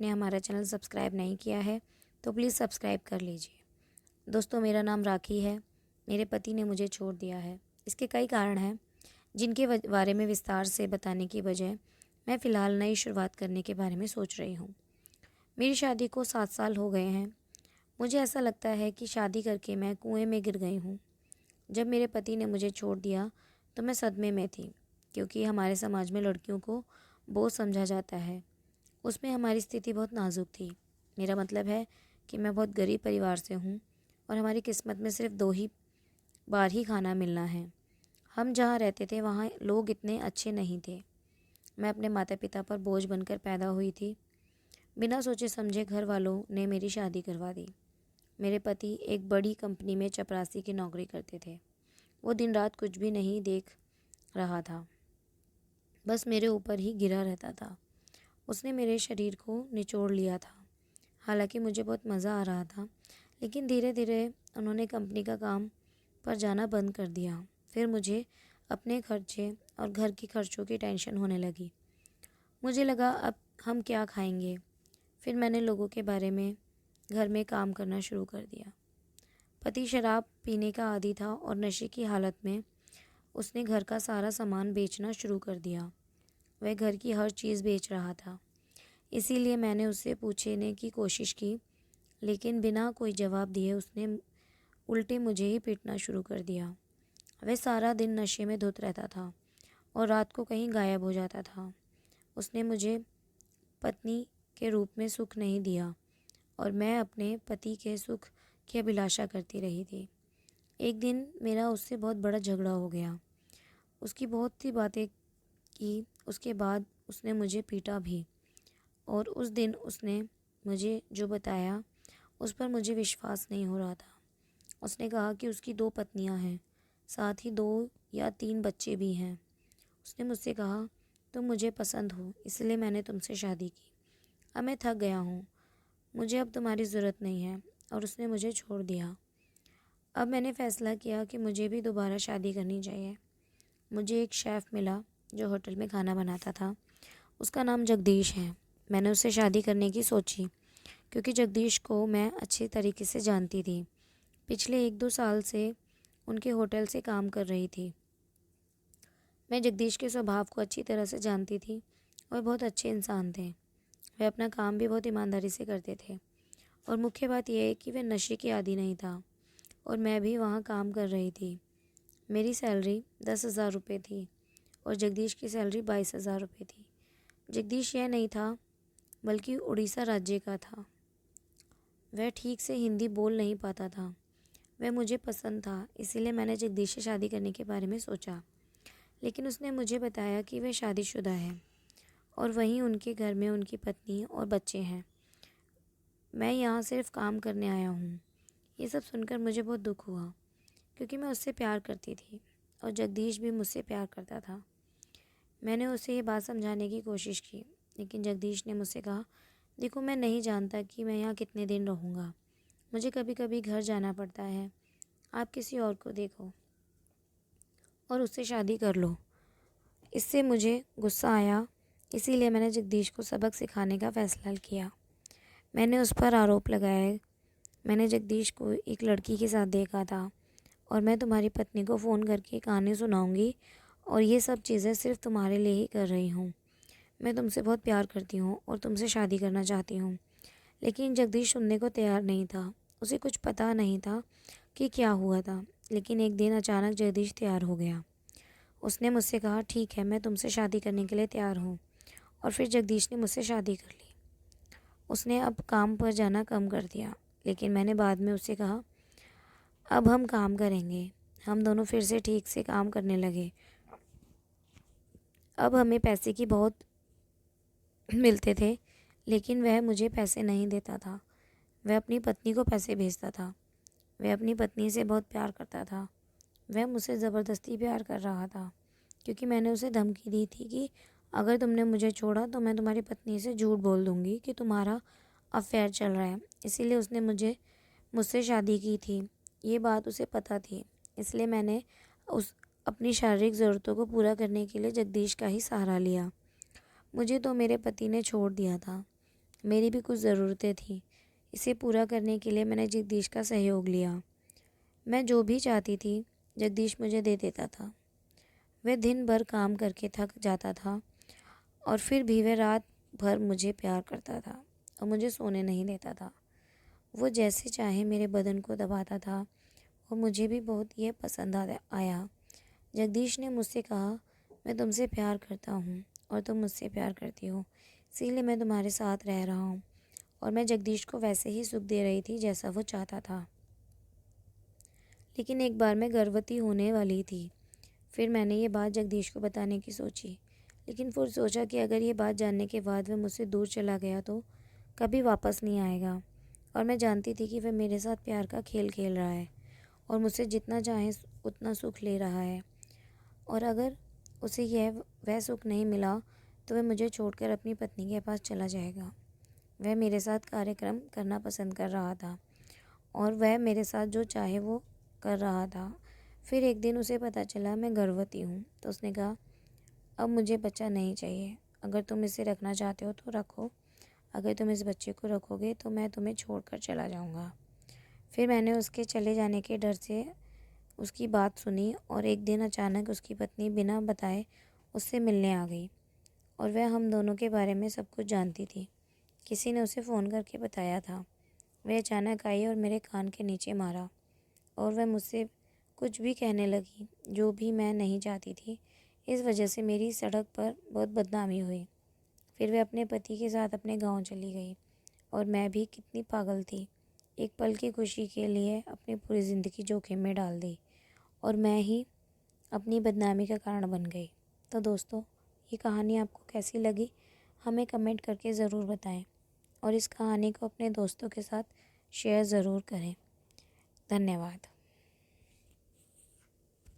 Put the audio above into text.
आपने हमारा channel subscribe नहीं किया है तो प्लीज़ सब्सक्राइब कर लीजिए। दोस्तों, मेरा नाम राखी है। मेरे पति ने मुझे छोड़ दिया है। इसके कई कारण हैं जिनके बारे में विस्तार से बताने की बजाय मैं फ़िलहाल नई शुरुआत करने के बारे में सोच रही हूँ। मेरी शादी को 7 साल हो गए हैं। मुझे ऐसा लगता है कि शादी करके मैं कुएं में गिर गई हूँ। जब मेरे पति ने मुझे छोड़ दिया तो मैं सदमे में थी, क्योंकि हमारे समाज में लड़कियों को बोझ समझा जाता है। उसमें हमारी स्थिति बहुत नाजुक थी। मेरा मतलब है कि मैं बहुत गरीब परिवार से हूँ और हमारी किस्मत में सिर्फ 2 ही बार ही खाना मिलना है। हम जहाँ रहते थे वहाँ लोग इतने अच्छे नहीं थे। मैं अपने माता पिता पर बोझ बनकर पैदा हुई थी। बिना सोचे समझे घर वालों ने मेरी शादी करवा दी। मेरे पति एक बड़ी कंपनी में चपरासी की नौकरी करते थे। वो दिन रात कुछ भी नहीं देख रहा था, बस मेरे ऊपर ही गिरा रहता था। उसने मेरे शरीर को निचोड़ लिया था। हालांकि मुझे बहुत मज़ा आ रहा था, लेकिन धीरे धीरे उन्होंने कंपनी का काम पर जाना बंद कर दिया। फिर मुझे अपने खर्चे और घर की खर्चों की टेंशन होने लगी। मुझे लगा अब हम क्या खाएंगे। फिर मैंने लोगों के बारे में घर में काम करना शुरू कर दिया। पति शराब पीने का आदी था और नशे की हालत में उसने घर का सारा सामान बेचना शुरू कर दिया। वह घर की हर चीज़ बेच रहा था। इसीलिए मैंने उससे पूछने की कोशिश की, लेकिन बिना कोई जवाब दिए उसने उल्टे मुझे ही पीटना शुरू कर दिया। वह सारा दिन नशे में धुत रहता था और रात को कहीं गायब हो जाता था। उसने मुझे पत्नी के रूप में सुख नहीं दिया और मैं अपने पति के सुख की अभिलाषा करती रही थी। एक दिन मेरा उससे बहुत बड़ा झगड़ा हो गया। उसकी बहुत सी बातें की, उसके बाद उसने मुझे पीटा भी। और उस दिन उसने मुझे जो बताया उस पर मुझे विश्वास नहीं हो रहा था। उसने कहा कि उसकी 2 पत्नियां हैं, साथ ही 2 या 3 बच्चे भी हैं। उसने मुझसे कहा, तुम मुझे पसंद हो इसलिए मैंने तुमसे शादी की। अब मैं थक गया हूँ, मुझे अब तुम्हारी ज़रूरत नहीं है, और उसने मुझे छोड़ दिया। अब मैंने फ़ैसला किया कि मुझे भी दोबारा शादी करनी चाहिए। मुझे एक शेफ़ मिला जो होटल में खाना बनाता था। उसका नाम जगदीश है। मैंने उससे शादी करने की सोची क्योंकि जगदीश को मैं अच्छे तरीके से जानती थी। पिछले 1-2 साल से उनके होटल से काम कर रही थी। मैं जगदीश के स्वभाव को अच्छी तरह से जानती थी और बहुत अच्छे इंसान थे। वे अपना काम भी बहुत ईमानदारी से करते थे और मुख्य बात यह है कि वे नशे के आदी नहीं था और मैं भी वहाँ काम कर रही थी। मेरी सैलरी 10,000 रुपये थी और जगदीश की सैलरी 22,000 रुपये थी। जगदीश यह नहीं था बल्कि उड़ीसा राज्य का था। वह ठीक से हिंदी बोल नहीं पाता था। वह मुझे पसंद था, इसीलिए मैंने जगदीश से शादी करने के बारे में सोचा। लेकिन उसने मुझे बताया कि वह शादीशुदा है और वहीं उनके घर में उनकी पत्नी और बच्चे हैं। मैं यहाँ सिर्फ काम करने आया हूँ। ये सब सुनकर मुझे बहुत दुख हुआ, क्योंकि मैं उससे प्यार करती थी और जगदीश भी मुझसे प्यार करता था। मैंने उसे ये बात समझाने की कोशिश की, लेकिन जगदीश ने मुझसे कहा, देखो मैं नहीं जानता कि मैं यहाँ कितने दिन रहूँगा। मुझे कभी कभी घर जाना पड़ता है। आप किसी और को देखो और उससे शादी कर लो। इससे मुझे गुस्सा आया, इसीलिए मैंने जगदीश को सबक सिखाने का फ़ैसला किया। मैंने उस पर आरोप लगाया, मैंने जगदीश को एक लड़की के साथ देखा था और मैं तुम्हारी पत्नी को फ़ोन करके कहानी सुनाऊंगी और ये सब चीज़ें सिर्फ तुम्हारे लिए ही कर रही हूँ। मैं तुमसे बहुत प्यार करती हूँ और तुमसे शादी करना चाहती हूँ। लेकिन जगदीश सुनने को तैयार नहीं था। उसे कुछ पता नहीं था कि क्या हुआ था। लेकिन एक दिन अचानक जगदीश तैयार हो गया। उसने मुझसे कहा, ठीक है, मैं तुमसे शादी करने के लिए तैयार हूँ। और फिर जगदीश ने मुझसे शादी कर ली। उसने अब काम पर जाना कम कर दिया, लेकिन मैंने बाद में उससे कहा, अब हम काम करेंगे। हम दोनों फिर से ठीक से काम करने लगे। अब हमें पैसे की बहुत मिलते थे, लेकिन वह मुझे पैसे नहीं देता था। वह अपनी पत्नी को पैसे भेजता था। वह अपनी पत्नी से बहुत प्यार करता था। वह मुझसे ज़बरदस्ती प्यार कर रहा था, क्योंकि मैंने उसे धमकी दी थी कि अगर तुमने मुझे छोड़ा तो मैं तुम्हारी पत्नी से झूठ बोल दूँगी कि तुम्हारा अफेयर चल रहा है। इसीलिए उसने मुझसे शादी की थी। ये बात उसे पता थी, इसलिए मैंने उस अपनी शारीरिक ज़रूरतों को पूरा करने के लिए जगदीश का ही सहारा लिया। मुझे तो मेरे पति ने छोड़ दिया था, मेरी भी कुछ ज़रूरतें थीं। इसे पूरा करने के लिए मैंने जगदीश का सहयोग लिया। मैं जो भी चाहती थी जगदीश मुझे दे देता था। वह दिन भर काम करके थक जाता था और फिर भी वह रात भर मुझे प्यार करता था और मुझे सोने नहीं देता था। वो जैसे चाहे मेरे बदन को दबाता था और मुझे भी बहुत ये पसंद आया। जगदीश ने मुझसे कहा, मैं तुमसे प्यार करता हूँ और तुम मुझसे प्यार करती हो, इसीलिए मैं तुम्हारे साथ रह रहा हूँ। और मैं जगदीश को वैसे ही सुख दे रही थी जैसा वो चाहता था। लेकिन एक बार मैं गर्भवती होने वाली थी। फिर मैंने ये बात जगदीश को बताने की सोची, लेकिन फिर सोचा कि अगर ये बात जानने के बाद वह मुझसे दूर चला गया तो कभी वापस नहीं आएगा। और मैं जानती थी कि वह मेरे साथ प्यार का खेल खेल रहा है और मुझसे जितना चाहे उतना सुख ले रहा है। और अगर उसे वह सुख नहीं मिला तो वह मुझे छोड़कर अपनी पत्नी के पास चला जाएगा। वह मेरे साथ कार्यक्रम करना पसंद कर रहा था और वह मेरे साथ जो चाहे वो कर रहा था। फिर एक दिन उसे पता चला मैं गर्भवती हूँ, तो उसने कहा, अब मुझे बच्चा नहीं चाहिए। अगर तुम इसे रखना चाहते हो तो रखो, अगर तुम इस बच्चे को रखोगे तो मैं तुम्हें छोड़कर चला जाऊँगा। फिर मैंने उसके चले जाने के डर से उसकी बात सुनी और एक दिन अचानक उसकी पत्नी बिना बताए उससे मिलने आ गई और वह हम दोनों के बारे में सब कुछ जानती थी। किसी ने उसे फ़ोन करके बताया था। वह अचानक आई और मेरे कान के नीचे मारा और वह मुझसे कुछ भी कहने लगी जो भी मैं नहीं चाहती थी। इस वजह से मेरी सड़क पर बहुत बदनामी हुई। फिर वह अपने पति के साथ अपने गांव चली गई और मैं भी कितनी पागल थी। एक पल की खुशी के लिए अपनी पूरी ज़िंदगी जोखिम में डाल दी और मैं ही अपनी बदनामी का कारण बन गई। तो दोस्तों, ये कहानी आपको कैसी लगी हमें कमेंट करके ज़रूर बताएं और इस कहानी को अपने दोस्तों के साथ शेयर ज़रूर करें। धन्यवाद।